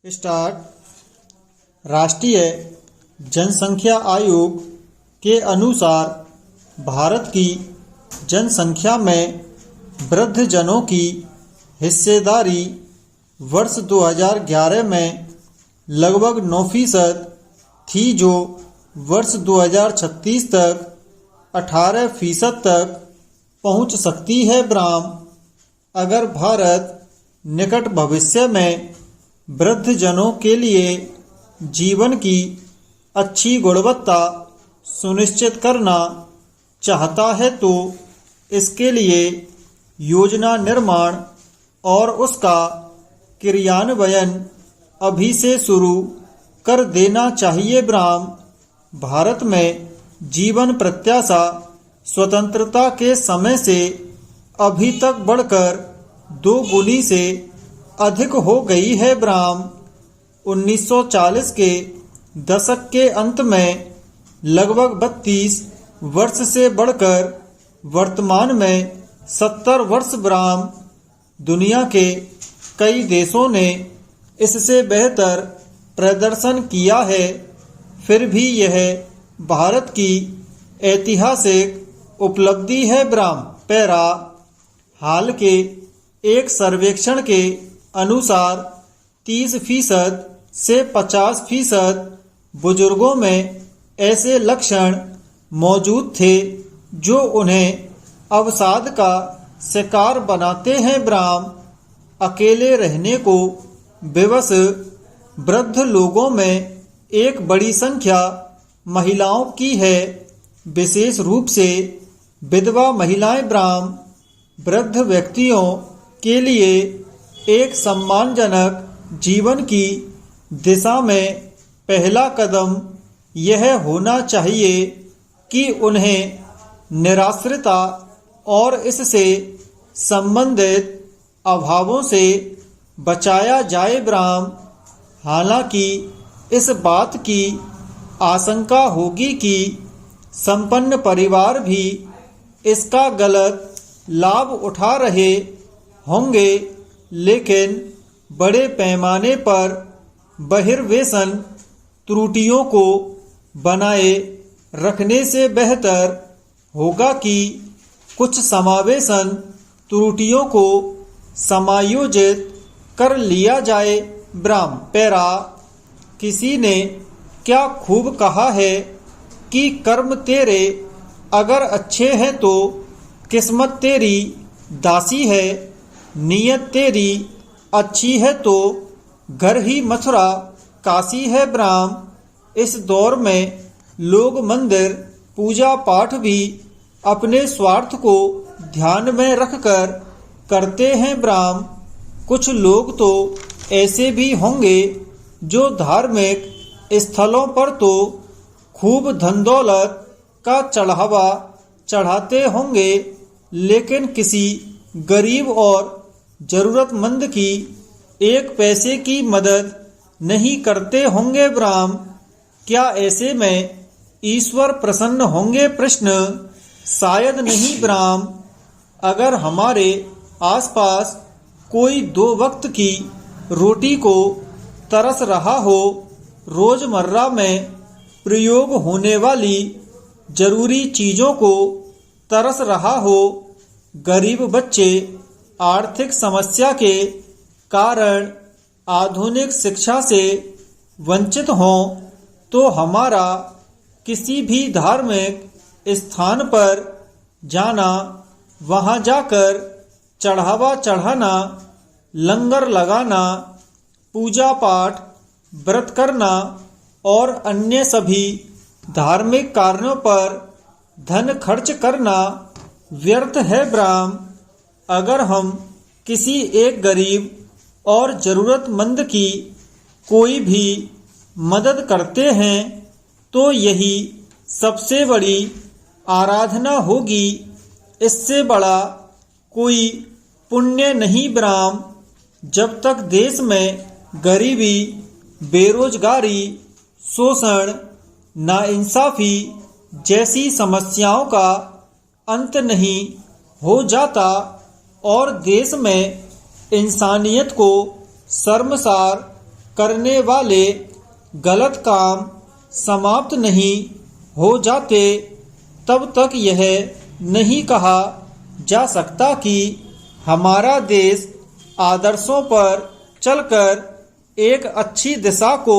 Start. राष्ट्रीय जनसंख्या आयोग के अनुसार भारत की जनसंख्या में वृद्धजनों की हिस्सेदारी वर्ष 2011 में लगभग 9% थी, जो वर्ष 2036 तक 18% तक पहुंच सकती है। अगर भारत निकट भविष्य में वृद्धजनों के लिए जीवन की अच्छी गुणवत्ता सुनिश्चित करना चाहता है तो इसके लिए योजना निर्माण और उसका क्रियान्वयन अभी से शुरू कर देना चाहिए। भारत में जीवन प्रत्याशा स्वतंत्रता के समय से अभी तक बढ़कर 2 गुनी से अधिक हो गई है। 1940 के दशक के अंत में लगभग 32 वर्ष से बढ़कर वर्तमान में 70 वर्ष। दुनिया के कई देशों ने इससे बेहतर प्रदर्शन किया है, फिर भी यह भारत की ऐतिहासिक उपलब्धि है। हाल के एक सर्वेक्षण के अनुसार 30% से 50% बुजुर्गों में ऐसे लक्षण मौजूद थे जो उन्हें अवसाद का शिकार बनाते हैं। अकेले रहने को विवश वृद्ध लोगों में एक बड़ी संख्या महिलाओं की है, विशेष रूप से विधवा महिलाएं। वृद्ध व्यक्तियों के लिए एक सम्मानजनक जीवन की दिशा में पहला कदम यह होना चाहिए कि उन्हें निराश्रिता और इससे संबंधित अभावों से बचाया जाए। हालांकि इस बात की आशंका होगी कि संपन्न परिवार भी इसका गलत लाभ उठा रहे होंगे, लेकिन बड़े पैमाने पर बहिर्वेशन त्रुटियों को बनाए रखने से बेहतर होगा कि कुछ समावेशन त्रुटियों को समायोजित कर लिया जाए। किसी ने क्या खूब कहा है कि कर्म तेरे अगर अच्छे हैं तो किस्मत तेरी दासी है, नीयत तेरी अच्छी है तो घर ही मथुरा काशी है। इस दौर में लोग मंदिर पूजा पाठ भी अपने स्वार्थ को ध्यान में रखकर करते हैं। कुछ लोग तो ऐसे भी होंगे जो धार्मिक स्थलों पर तो खूब धन दौलत का चढ़ावा चढ़ाते होंगे, लेकिन किसी गरीब और जरूरतमंद की एक पैसे की मदद नहीं करते होंगे। क्या ऐसे में ईश्वर प्रसन्न होंगे? प्रश्न शायद नहीं। अगर हमारे आसपास कोई 2 वक्त की रोटी को तरस रहा हो, रोजमर्रा में प्रयोग होने वाली जरूरी चीजों को तरस रहा हो, गरीब बच्चे आर्थिक समस्या के कारण आधुनिक शिक्षा से वंचित हों, तो हमारा किसी भी धार्मिक स्थान पर जाना, वहां जाकर चढ़ावा चढ़ाना, लंगर लगाना, पूजा पाठ, व्रत करना और अन्य सभी धार्मिक कार्यों पर धन खर्च करना व्यर्थ है। अगर हम किसी एक गरीब और जरूरतमंद की कोई भी मदद करते हैं तो यही सबसे बड़ी आराधना होगी। इससे बड़ा कोई पुण्य नहीं। जब तक देश में गरीबी, बेरोजगारी, शोषण, नाइंसाफी जैसी समस्याओं का अंत नहीं हो जाता और देश में इंसानियत को शर्मसार करने वाले गलत काम समाप्त नहीं हो जाते तब तक यह नहीं कहा जा सकता कि हमारा देश आदर्शों पर चलकर एक अच्छी दिशा को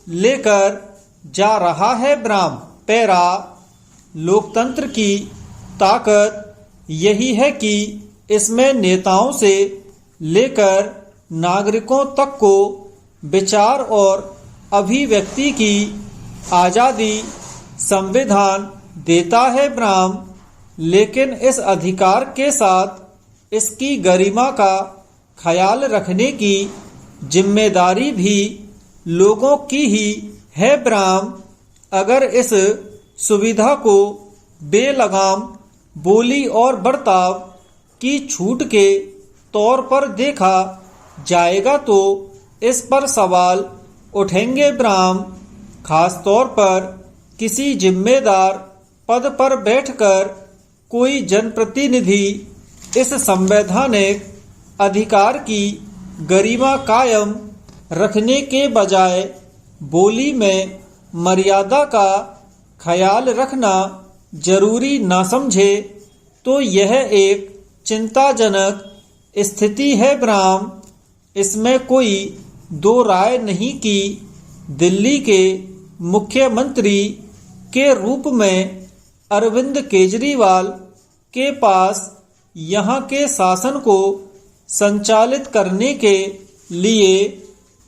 लेकर जा रहा है। ब्राह्म पैरा लोकतंत्र की ताकत यही है कि इसमें नेताओं से लेकर नागरिकों तक को विचार और अभिव्यक्ति की आज़ादी संविधान देता है। ब्राह्म लेकिन इस अधिकार के साथ इसकी गरिमा का ख्याल रखने की जिम्मेदारी भी लोगों की ही है। ब्राह्म अगर इस सुविधा को बेलगाम बोली और बर्ताव की छूट के तौर पर देखा जाएगा तो इस पर सवाल उठेंगे। ब्राह्म खास तौर पर किसी जिम्मेदार पद पर बैठकर कोई जनप्रतिनिधि इस संवैधानिक अधिकार की गरिमा कायम रखने के बजाय बोली में मर्यादा का ख्याल रखना जरूरी ना समझे तो यह एक चिंताजनक स्थिति है। ब्राह्म इसमें कोई दो राय नहीं कि दिल्ली के मुख्यमंत्री के रूप में अरविंद केजरीवाल के पास यहाँ के शासन को संचालित करने के लिए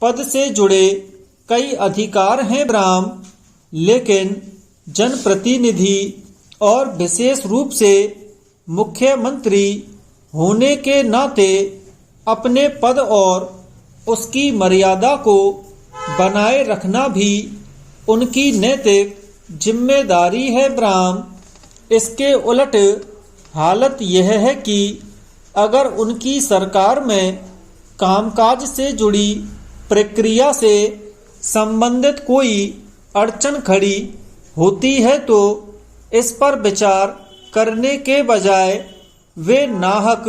पद से जुड़े कई अधिकार हैं। ब्राह्म लेकिन जनप्रतिनिधि और विशेष रूप से मुख्यमंत्री होने के नाते अपने पद और उसकी मर्यादा को बनाए रखना भी उनकी नैतिक जिम्मेदारी है। ब्राह्म इसके उलट हालत यह है कि अगर उनकी सरकार में कामकाज से जुड़ी प्रक्रिया से संबंधित कोई अड़चन खड़ी होती है तो इस पर विचार करने के बजाय वे नाहक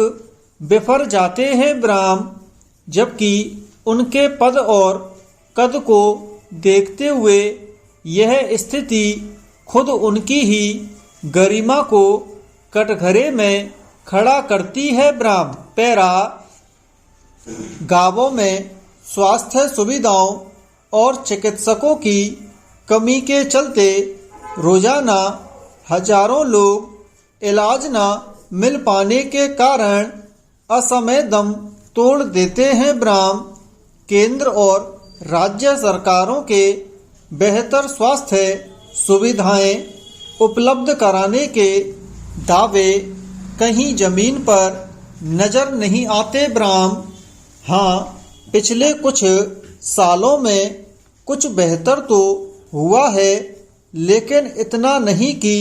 बिफर जाते हैं। ब्राह्म जबकि उनके पद और कद को देखते हुए यह स्थिति खुद उनकी ही गरिमा को कटघरे में खड़ा करती है। ब्राह्म पैरा गांवों में स्वास्थ्य सुविधाओं और चिकित्सकों की कमी के चलते रोजाना हजारों लोग इलाज न मिल पाने के कारण असमय दम तोड़ देते हैं। ब्राह्म केंद्र और राज्य सरकारों के बेहतर स्वास्थ्य सुविधाएं उपलब्ध कराने के दावे कहीं जमीन पर नजर नहीं आते। ब्राह्म हाँ, पिछले कुछ सालों में कुछ बेहतर तो हुआ है लेकिन इतना नहीं कि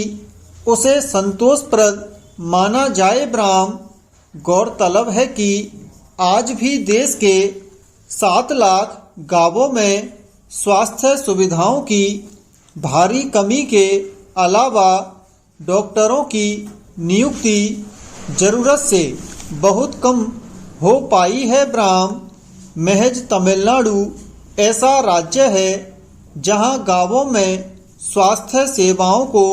उसे संतोषप्रद माना जाए। ब्राह्म गौरतलब है कि आज भी देश के 7 लाख गांवों में स्वास्थ्य सुविधाओं की भारी कमी के अलावा डॉक्टरों की नियुक्ति जरूरत से बहुत कम हो पाई है। ब्राह्म महज तमिलनाडु ऐसा राज्य है जहां गांवों में स्वास्थ्य सेवाओं को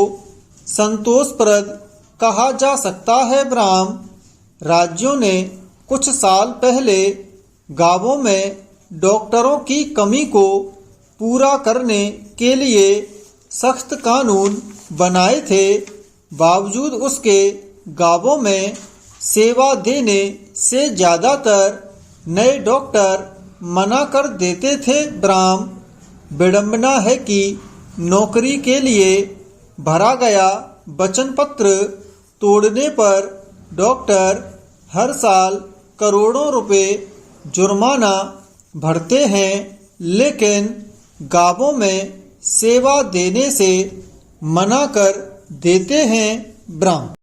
संतोषप्रद कहा जा सकता है। ब्राह्म राज्यों ने कुछ साल पहले गांवों में डॉक्टरों की कमी को पूरा करने के लिए सख्त कानून बनाए थे। बावजूद उसके गांवों में सेवा देने से ज़्यादातर नए डॉक्टर मना कर देते थे। ब्राह्म विडंबना है कि नौकरी के लिए भरा गया वचन पत्र तोड़ने पर डॉक्टर हर साल करोड़ों रुपए जुर्माना भरते हैं लेकिन गांवों में सेवा देने से मना कर देते हैं। ब्राह्म